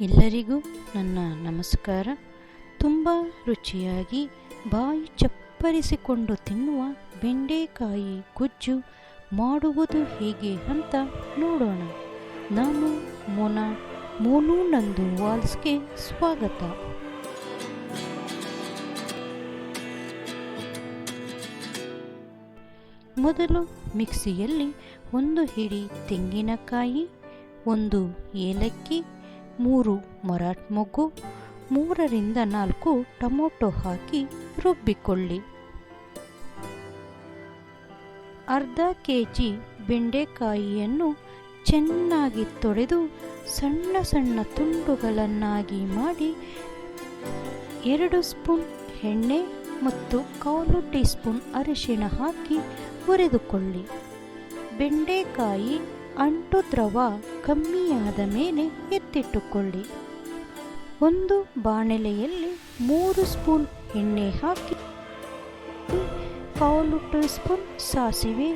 ಎಲ್ಲರಿಗೂ ನನ್ನ ನಮಸ್ಕಾರ. ತುಂಬ ರುಚಿಯಾಗಿ ಬಾಯಿ ಚಪ್ಪರಿಸಿಕೊಂಡು ತಿನ್ನುವ ಬೆಂಡೆಕಾಯಿ ಗೊಜ್ಜು ಮಾಡುವುದು ಹೇಗೆ ಅಂತ ನೋಡೋಣ. ನಾನು ಮೋನು ನಂದು ವಾಲ್ಸ್ಗೆ ಸ್ವಾಗತ. ಮೊದಲು ಮಿಕ್ಸಿಯಲ್ಲಿ 1 ಹಿಡಿ ತೆಂಗಿನಕಾಯಿ, 1 ಏಲಕ್ಕಿ, 3 ಮರಾಠ್ ಮೊಗ್ಗು, 3ರಿಂದ 4 ಟೊಮೊಟೊ ಹಾಕಿ ರುಬ್ಬಿಕೊಳ್ಳಿ. ಅರ್ಧ ಕೆಜಿ ಬೆಂಡೆಕಾಯಿಯನ್ನು ಚೆನ್ನಾಗಿ ತೊಳೆದು ಸಣ್ಣ ಸಣ್ಣ ತುಂಡುಗಳನ್ನಾಗಿ ಮಾಡಿ 2 ಸ್ಪೂನ್ ಎಣ್ಣೆ ಮತ್ತು 1/4 ಟೀ ಸ್ಪೂನ್ ಅರಿಶಿಣ ಹಾಕಿ ಹುರಿದುಕೊಳ್ಳಿ. ಬೆಂಡೆಕಾಯಿ ಅಂಟು ದ್ರವ ಕಮ್ಮಿಯಾದ ಮೇಲೆ ಎತ್ತಿಟ್ಟುಕೊಳ್ಳಿ. ಒಂದು ಬಾಣಲೆಯಲ್ಲಿ 3 ಸ್ಪೂನ್ ಎಣ್ಣೆ ಹಾಕಿ 1/4 ಟೀ ಸ್ಪೂನ್ ಸಾಸಿವೆ,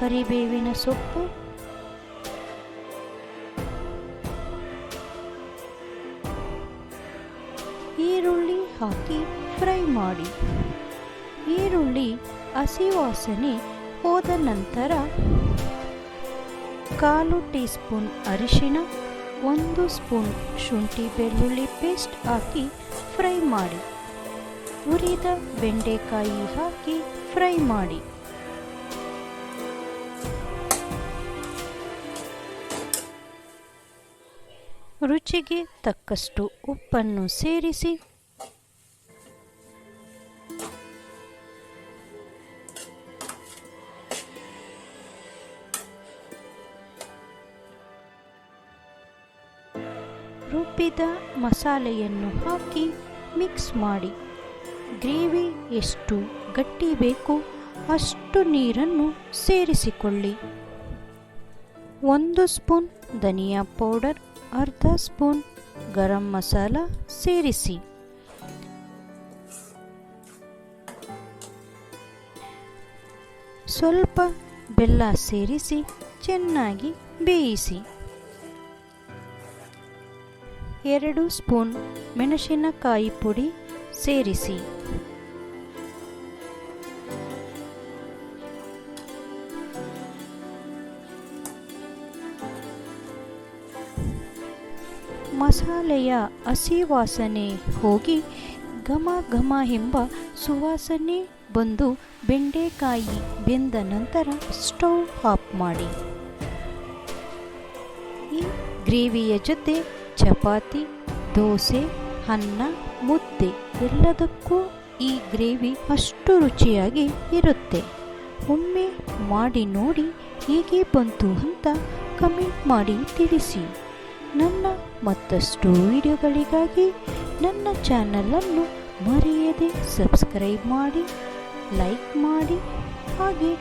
ಕರಿಬೇವಿನ ಸೊಪ್ಪು, ಈರುಳ್ಳಿ ಹಾಕಿ ಫ್ರೈ ಮಾಡಿ. ಈರುಳ್ಳಿ ಹಸಿ ವಾಸನೆ ಹೋದ ನಂತರ 1/4 ಟೀ ಸ್ಪೂನ್ ಅರಿಶಿಣ, 1 ಸ್ಪೂನ್ ಶುಂಠಿ ಬೆಳ್ಳುಳ್ಳಿ ಪೇಸ್ಟ್ ಹಾಕಿ ಫ್ರೈ ಮಾಡಿ. ಹುರಿದ ಬೆಂಡೆಕಾಯಿ ಹಾಕಿ ಫ್ರೈ ಮಾಡಿ. ರುಚಿಗೆ ತಕ್ಕಷ್ಟು ಉಪ್ಪನ್ನು ಸೇರಿಸಿ ರುಬ್ಬಿದ ಮಸಾಲೆಯನ್ನು ಹಾಕಿ ಮಿಕ್ಸ್ ಮಾಡಿ. ಗ್ರೇವಿ ಎಷ್ಟು ಗಟ್ಟಿ ಬೇಕು ಅಷ್ಟು ನೀರನ್ನು ಸೇರಿಸಿಕೊಳ್ಳಿ. 1 ಸ್ಪೂನ್ ಧನಿಯಾ ಪೌಡರ್, ಅರ್ಧ ಸ್ಪೂನ್ ಗರಂ ಮಸಾಲ ಸೇರಿಸಿ. ಸ್ವಲ್ಪ ಬೆಲ್ಲ ಸೇರಿಸಿ ಚೆನ್ನಾಗಿ ಬೇಯಿಸಿ. 2 ಸ್ಪೂನ್ ಮೆಣಸಿನಕಾಯಿ ಪುಡಿ ಸೇರಿಸಿ. ಮಸಾಲೆಯ ಹಸಿ ವಾಸನೆ ಹೋಗಿ ಘಮ ಘಮ ಎಂಬ ಸುವಾಸನೆ ಬಂದು ಬೆಂಡೆಕಾಯಿ ಬೆಂದ ನಂತರ ಸ್ಟವ್ ಆಫ್ ಮಾಡಿ. ಈ ಗ್ರೇವಿಯ ಜೊತೆ ಚಪಾತಿ, ದೋಸೆ, ಅನ್ನ, ಮುದ್ದೆ ಎಲ್ಲದಕ್ಕೂ ಈ ಗ್ರೇವಿ ಅಷ್ಟು ರುಚಿಯಾಗಿ ಇರುತ್ತೆ. ಒಮ್ಮೆ ಮಾಡಿ ನೋಡಿ ಹೇಗೆ ಬಂತು ಅಂತ ಕಮೆಂಟ್ ಮಾಡಿ ತಿಳಿಸಿ. ನನ್ನ ಮತ್ತಷ್ಟು ವಿಡಿಯೋಗಳಿಗಾಗಿ ನನ್ನ ಚಾನಲನ್ನು ಮರೆಯದೆ ಸಬ್ಸ್ಕ್ರೈಬ್ ಮಾಡಿ, ಲೈಕ್ ಮಾಡಿ, ಹಾಗೆ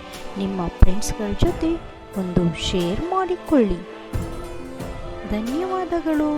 ನಿಮ್ಮ ಫ್ರೆಂಡ್ಸ್ಗಳ ಜೊತೆ ಒಂದು ಶೇರ್ ಮಾಡಿಕೊಳ್ಳಿ. ಧನ್ಯವಾದಗಳು.